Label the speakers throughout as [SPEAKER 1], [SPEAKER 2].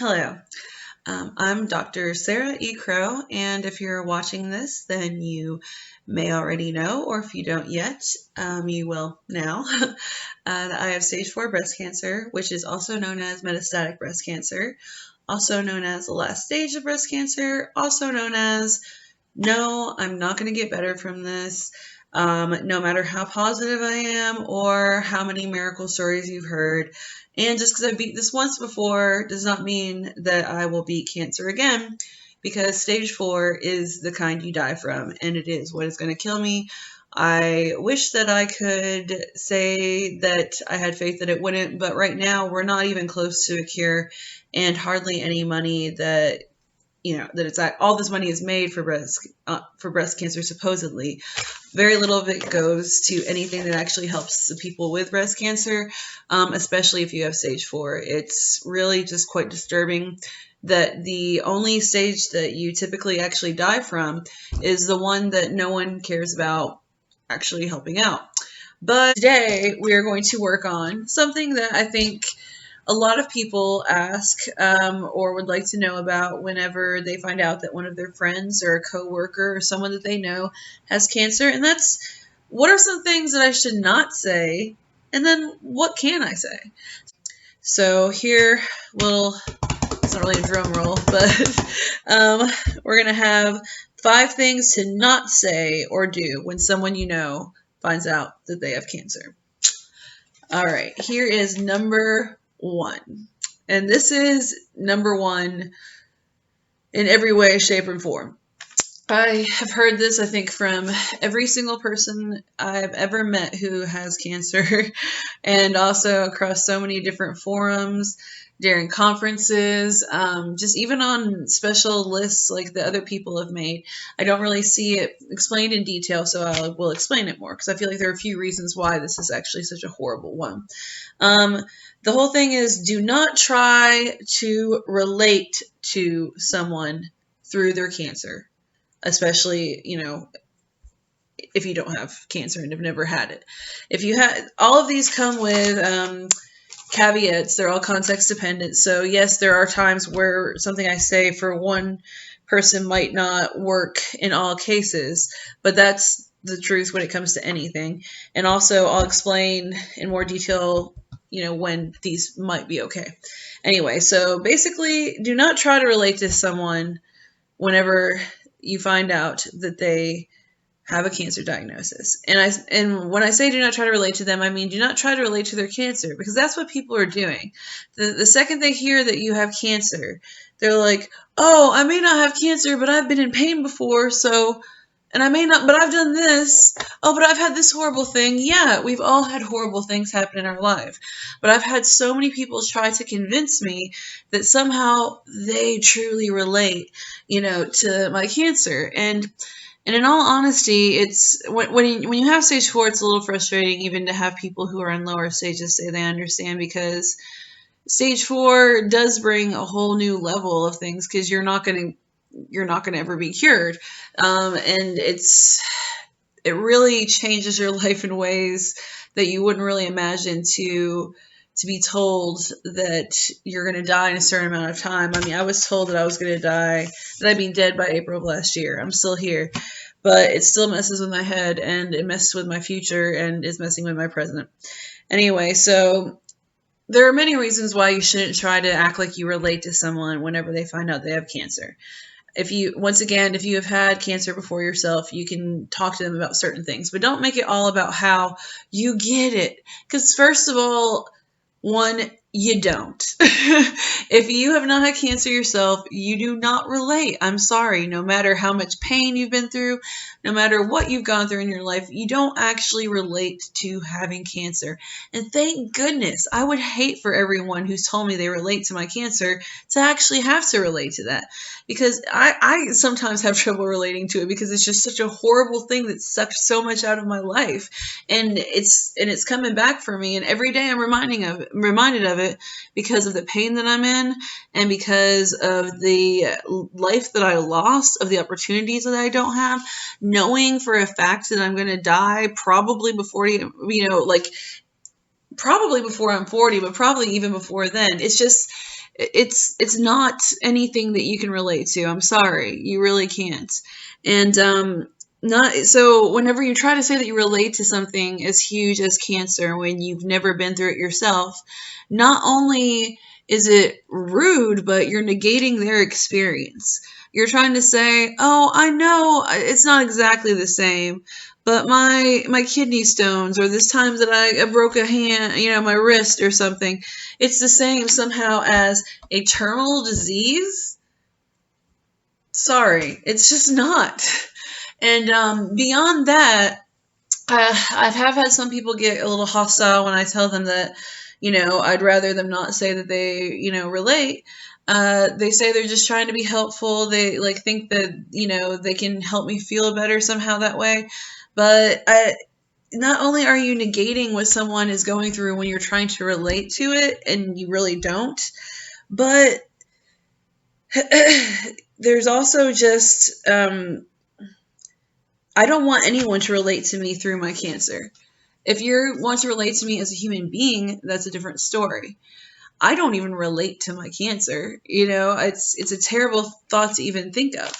[SPEAKER 1] Hello, I'm Dr. Sarah E. Crow, and if you're watching this, then you may already know, or if you don't yet, you will now, that I have stage 4 breast cancer, which is also known as metastatic breast cancer, also known as the last stage of breast cancer, also known as no, I'm not going to get better from this. No matter how positive I am or how many miracle stories you've heard. And just because I beat this once before does not mean that I will beat cancer again, because stage 4 is the kind you die from, and it is what is going to kill me. I wish that I could say that I had faith that it wouldn't, but right now we're not even close to a cure, and hardly any money that it's all this money is made for breast cancer, supposedly. Very little of it goes to anything that actually helps the people with breast cancer, especially if you have stage 4. It's really just quite disturbing that the only stage that you typically actually die from is the one that no one cares about actually helping out. But today we are going to work on something that I think a lot of people ask or would like to know about whenever they find out that one of their friends or a coworker or someone that they know has cancer. And that's, what are some things that I should not say? And then what can I say? So here, it's not really a drum roll, but we're going to have 5 things to not say or do when someone you know finds out that they have cancer. All right, here is number 1. And this is number 1 in every way, shape, and form. I have heard this, I think, from every single person I've ever met who has cancer, and also across so many different forums, during conferences, just even on special lists like the other people have made. I don't really see it explained in detail, so I will explain it more, because I feel like there are a few reasons why this is actually such a horrible one. The whole thing is, do not try to relate to someone through their cancer, especially, if you don't have cancer and have never had it. If you had, all of these come with caveats. They're all context dependent. So yes, there are times where something I say for one person might not work in all cases, but that's the truth when it comes to anything. And also I'll explain in more detail when these might be okay. Anyway, so basically, do not try to relate to someone whenever you find out that they have a cancer diagnosis. And when I say do not try to relate to them, I mean do not try to relate to their cancer, because that's what people are doing. The second they hear that you have cancer, they're like, oh, I may not have cancer, but I've been in pain before, and I may not, but I've done this. Oh, but I've had this horrible thing. Yeah, we've all had horrible things happen in our life. But I've had so many people try to convince me that somehow they truly relate, to my cancer. And in all honesty, it's when you have stage 4, it's a little frustrating even to have people who are in lower stages say they understand, because stage 4 does bring a whole new level of things, because you're not going to ever be cured. And it really changes your life in ways that you wouldn't really imagine, to be told that you're going to die in a certain amount of time. I mean, I was told that I was going to die, that I'd be dead by April of last year. I'm still here, but it still messes with my head, and it messes with my future, and is messing with my present. Anyway, so there are many reasons why you shouldn't try to act like you relate to someone whenever they find out they have cancer. If you have had cancer before yourself, you can talk to them about certain things, but don't make it all about how you get it. Because first of all, one, you don't. If you have not had cancer yourself, you do not relate. I'm sorry. No matter how much pain you've been through, no matter what you've gone through in your life, you don't actually relate to having cancer. And thank goodness. I would hate for everyone who's told me they relate to my cancer to actually have to relate to that, because I sometimes have trouble relating to it, because it's just such a horrible thing that sucked so much out of my life. And it's coming back for me, and every day I'm reminded of it, because of the pain that I'm in, and because of the life that I lost, of the opportunities that I don't have, knowing for a fact that I'm going to die probably before, probably before I'm 40, but probably even before then. It's just, it's not anything that you can relate to. I'm sorry, you really can't. And not so whenever you try to say that you relate to something as huge as cancer when you've never been through it yourself, not only is it rude, but you're negating their experience. You're trying to say, "Oh, I know it's not exactly the same, but my kidney stones, or this time that I broke a hand, my wrist or something, it's the same somehow as a terminal disease." Sorry, it's just not. And beyond that, I have had some people get a little hostile when I tell them that, I'd rather them not say that they, relate. They say they're just trying to be helpful. They like think that, they can help me feel better somehow that way. But not only are you negating what someone is going through when you're trying to relate to it, and you really don't, but there's also just, I don't want anyone to relate to me through my cancer. If you want to relate to me as a human being, that's a different story. I don't even relate to my cancer. It's a terrible thought to even think of.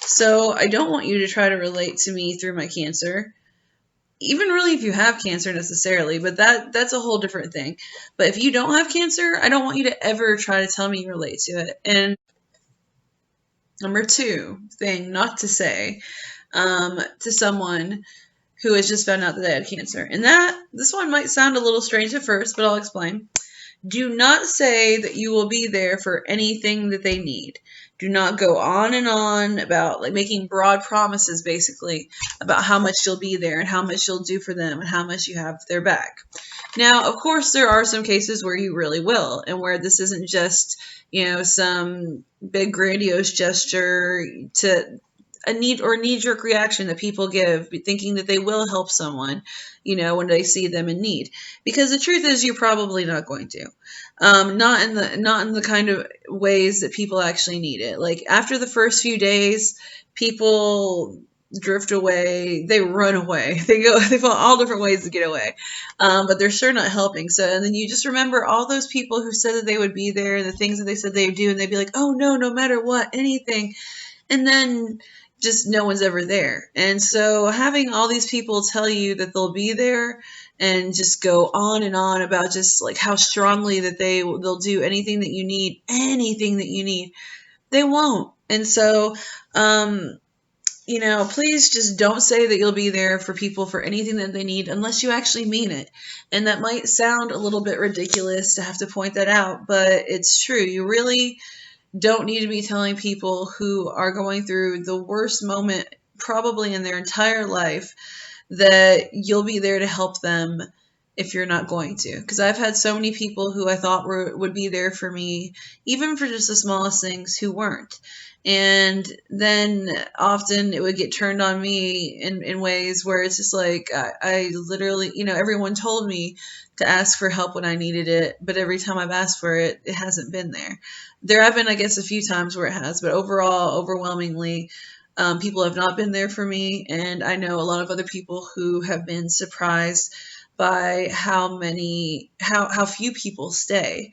[SPEAKER 1] So I don't want you to try to relate to me through my cancer. Even really if you have cancer necessarily, but that's a whole different thing. But if you don't have cancer, I don't want you to ever try to tell me you relate to it. And number 2 thing not to say to someone who has just found out that they had cancer. And this one might sound a little strange at first, but I'll explain. Do not say that you will be there for anything that they need. Do not go on and on about like making broad promises basically about how much you'll be there and how much you'll do for them and how much you have their back. Now, of course, there are some cases where you really will, and where this isn't just, some big grandiose gesture to a knee-jerk reaction that people give, thinking that they will help someone, when they see them in need. Because the truth is, you're probably not going to. Not in the kind of ways that people actually need it. Like after the first few days, people drift away, they run away, they find all different ways to get away, but they're sure not helping. So, and then you just remember all those people who said that they would be there, the things that they said they would do, and they'd be like, "Oh no matter what, anything," and then just no one's ever there. And so having all these people tell you that they'll be there and just go on and on about just like how strongly that they'll do anything that you need, they won't. And so please just don't say that you'll be there for people for anything that they need unless you actually mean it. And that might sound a little bit ridiculous to have to point that out, but it's true. You really don't need to be telling people who are going through the worst moment probably in their entire life that you'll be there to help them if you're not going to. Because I've had so many people who I thought would be there for me, even for just the smallest things, who weren't. And then often it would get turned on me in ways where it's just like I literally, everyone told me to ask for help when I needed it, but every time I've asked for it, it hasn't been there. There have been, I guess, a few times where it has, but overall, overwhelmingly, people have not been there for me. And I know a lot of other people who have been surprised by how few people stay.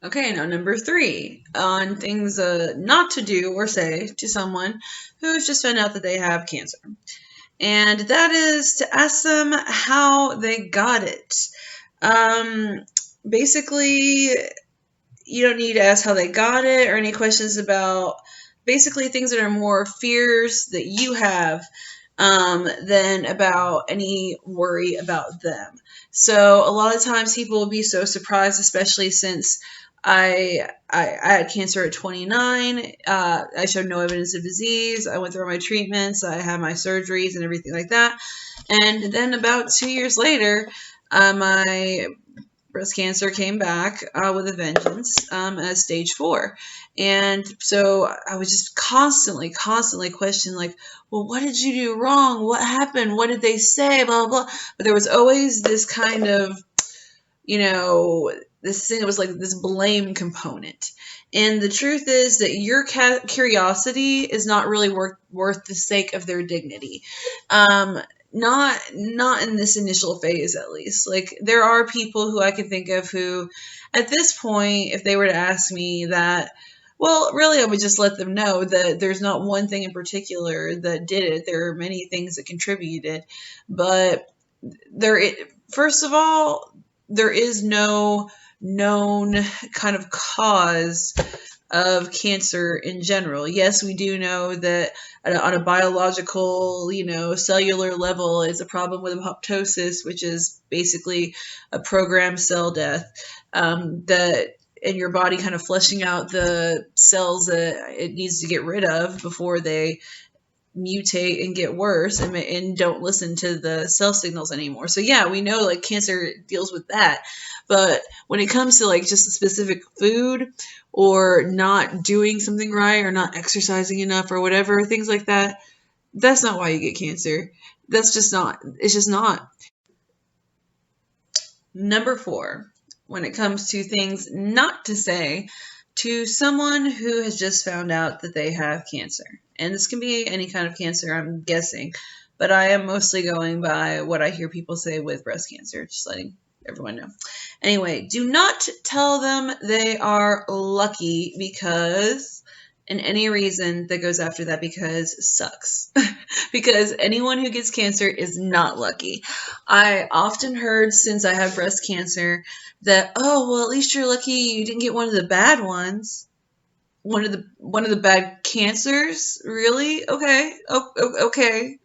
[SPEAKER 1] Okay, now number 3 on things not to do or say to someone who's just found out that they have cancer. And that is to ask them how they got it. Basically, you don't need to ask how they got it or any questions about basically things that are more fears that you have than about any worry about them. So a lot of times people will be so surprised, especially since I had cancer at 29. I showed no evidence of disease. I went through my treatments. I had my surgeries and everything like that. And then about 2 years later, my breast cancer came back with a vengeance as stage 4. And so I was just constantly questioning, like, well, what did you do wrong? What happened? What did they say? Blah, blah, blah. But there was always this kind of, this thing that was like this blame component. And the truth is that your curiosity is not really worth the sake of their dignity. not in this initial phase, at least. Like, there are people who I can think of who, at this point, if they were to ask me that, well, really, I would just let them know that there's not one thing in particular that did it. There are many things that contributed, but there, first of all, there is no known kind of cause of cancer in general. Yes, we do know that on a biological, cellular level, it's a problem with apoptosis, which is basically a programmed cell death, that in your body kind of fleshing out the cells that it needs to get rid of before they mutate and get worse, and don't listen to the cell signals anymore. So yeah, we know like cancer deals with that. But when it comes to like just a specific food or not doing something right or not exercising enough or whatever, things like that, that's not why you get cancer. That's just not. It's just not. Number 4, when it comes to things not to say to someone who has just found out that they have cancer. And this can be any kind of cancer, I'm guessing, but I am mostly going by what I hear people say with breast cancer, just letting everyone know. Anyway, do not tell them they are lucky because, and any reason that goes after that because sucks. Because anyone who gets cancer is not lucky. I often heard, since I have breast cancer, that, oh, well, at least you're lucky you didn't get one of the bad ones. One of the bad cancers? Really? Okay. Okay.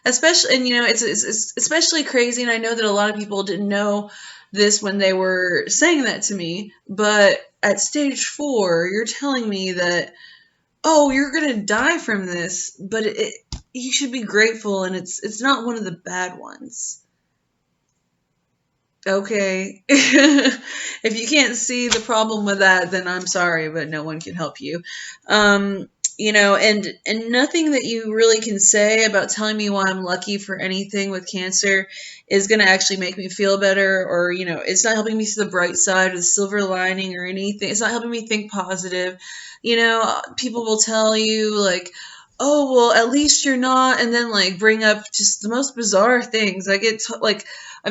[SPEAKER 1] Especially, and it's especially crazy, and I know that a lot of people didn't know this when they were saying that to me, but at stage 4, you're telling me that, oh, you're gonna die from this, but you should be grateful, and it's not one of the bad ones. Okay. If you can't see the problem with that, then I'm sorry, but no one can help you. And nothing that you really can say about telling me why I'm lucky for anything with cancer is going to actually make me feel better, or, it's not helping me see the bright side or the silver lining or anything. It's not helping me think positive. People will tell you, like, oh, well, at least you're not, and then, like, bring up just the most bizarre things. I've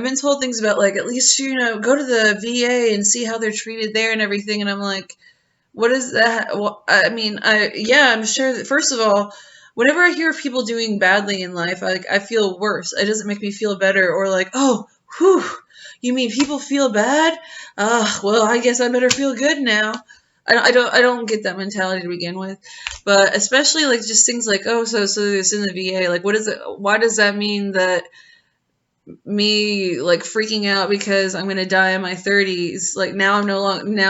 [SPEAKER 1] been told things about, like, at least, go to the VA and see how they're treated there and everything. And I'm like, what is that? Well, I mean, I'm sure that, first of all, whenever I hear of people doing badly in life, I feel worse. It doesn't make me feel better, or like, oh, whew, you mean people feel bad? Well, I guess I better feel good now. I don't get that mentality to begin with, but especially like just things like, oh, so it's in the VA. Like, what is it? Why does that mean that me like freaking out because I'm gonna die in my 30s? Like, now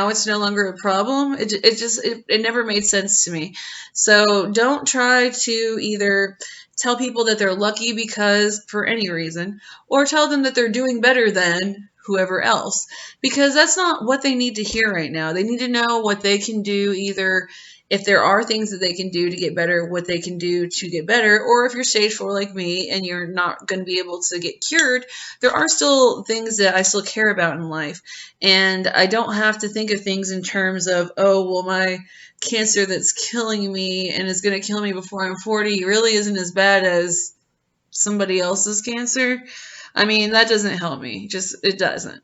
[SPEAKER 1] it's no longer a problem. It never made sense to me. So don't try to either tell people that they're lucky because for any reason, or tell them that they're doing better than whoever else, because that's not what they need to hear right now. They need to know what they can do, either if there are things that they can do to get better, what they can do to get better, or if you're stage 4 like me and you're not going to be able to get cured, there are still things that I still care about in life. And I don't have to think of things in terms of, oh, well, my cancer that's killing me and is going to kill me before I'm 40 really isn't as bad as somebody else's cancer. I mean, that doesn't help me. It doesn't.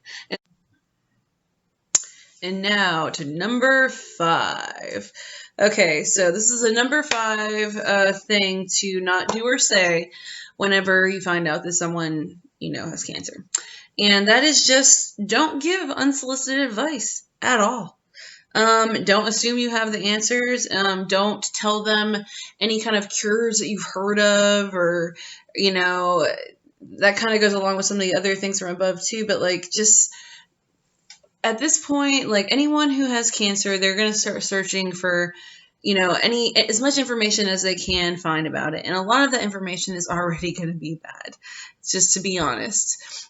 [SPEAKER 1] And now to number 5. Okay, so this is a number 5 thing to not do or say whenever you find out that someone, has cancer. And that is just don't give unsolicited advice at all. Don't assume you have the answers. Don't tell them any kind of cures that you've heard of, or, that kind of goes along with some of the other things from above too. But like, just at this point, like, anyone who has cancer, they're going to start searching for, as much information as they can find about it. And a lot of that information is already going to be bad, just to be honest.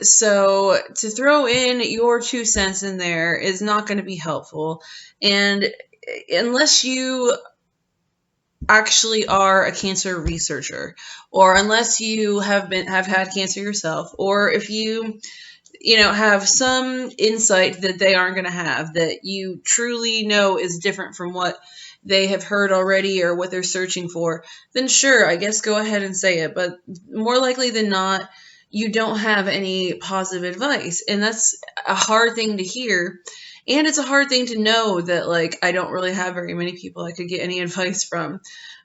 [SPEAKER 1] So to throw in your 2 cents in there is not going to be helpful. And unless you actually are a cancer researcher, or unless you have had cancer yourself, or if you have some insight that they aren't going to have, that you truly know is different from what they have heard already or what they're searching for, then sure, I guess go ahead and say it. But more likely than not, you don't have any positive advice. And that's a hard thing to hear. And it's a hard thing to know that, like, I don't really have very many people I could get any advice from.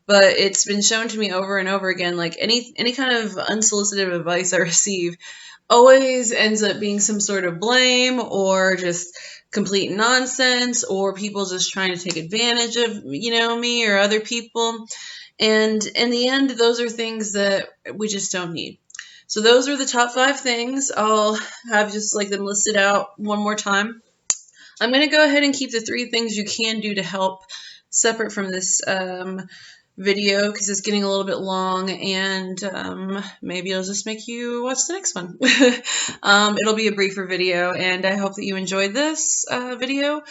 [SPEAKER 1] But it's been shown to me over and over again, like any kind of unsolicited advice I receive always ends up being some sort of blame or just complete nonsense, or people just trying to take advantage of, me or other people. And in the end, those are things that we just don't need. So those are the top 5 things. I'll have just like them listed out one more time. I'm going to go ahead and keep the 3 things you can do to help separate from this video because it's getting a little bit long, and maybe it'll just make you watch the next one. It'll be a briefer video, and I hope that you enjoyed this video.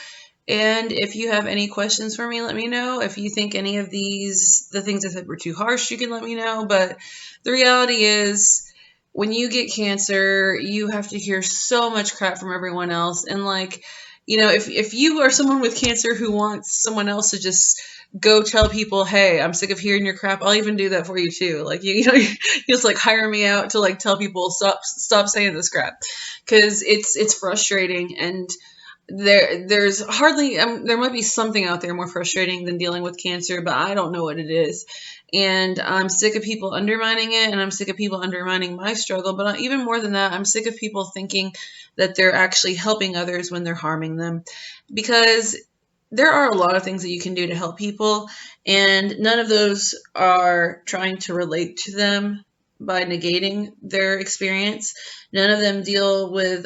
[SPEAKER 1] And if you have any questions for me, let me know. If you think any of the things I said were too harsh, you can let me know. But the reality is, when you get cancer, you have to hear so much crap from everyone else. And like, if you are someone with cancer who wants someone else to just go tell people, hey, I'm sick of hearing your crap, I'll even do that for you too. Like, you just like hire me out to like tell people stop saying this crap, because it's frustrating. And there's hardly there might be something out there more frustrating than dealing with cancer, but I don't know what it is. And I'm sick of people undermining it, and I'm sick of people undermining my struggle. But even more than that, I'm sick of people thinking that they're actually helping others when they're harming them, because there are a lot of things that you can do to help people, and none of those are trying to relate to them by negating their experience. None of them deal with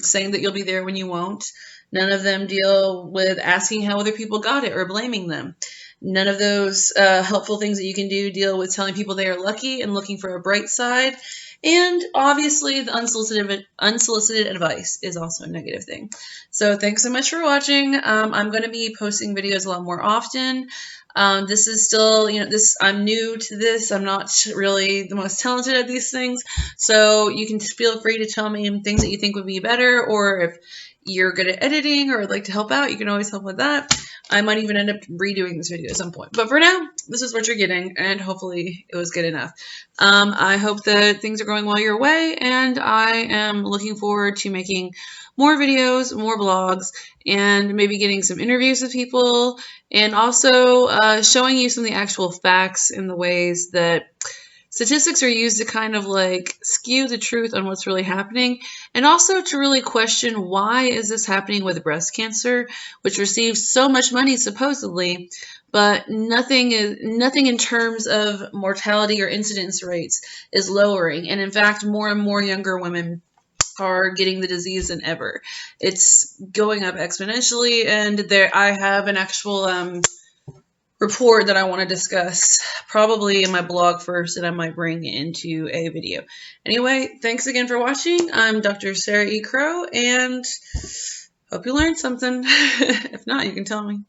[SPEAKER 1] saying that you'll be there when you won't. None of them deal with asking how other people got it or blaming them. None of those helpful things that you can do deal with telling people they are lucky and looking for a bright side. And obviously, the unsolicited advice is also a negative thing. So thanks so much for watching. I'm going to be posting videos a lot more often. This is still, I'm new to this. I'm not really the most talented at these things. So you can feel free to tell me things that you think would be better, or if you're good at editing or would like to help out, you can always help with that. I might even end up redoing this video at some point. But for now, this is what you're getting, and hopefully it was good enough. I hope that things are going well your way, and I am looking forward to making more videos, more blogs, and maybe getting some interviews with people, and also showing you some of the actual facts and the ways that statistics are used to kind of like skew the truth on what's really happening, and also to really question, why is this happening with breast cancer, which receives so much money supposedly, but nothing in terms of mortality or incidence rates is lowering. And in fact, more and more younger women are getting the disease than ever. It's going up exponentially, and I have an actual report that I want to discuss probably in my blog first, and I might bring into a video. Anyway, thanks again for watching. I'm Dr. Sarah E. Crow, and hope you learned something. If not, you can tell me.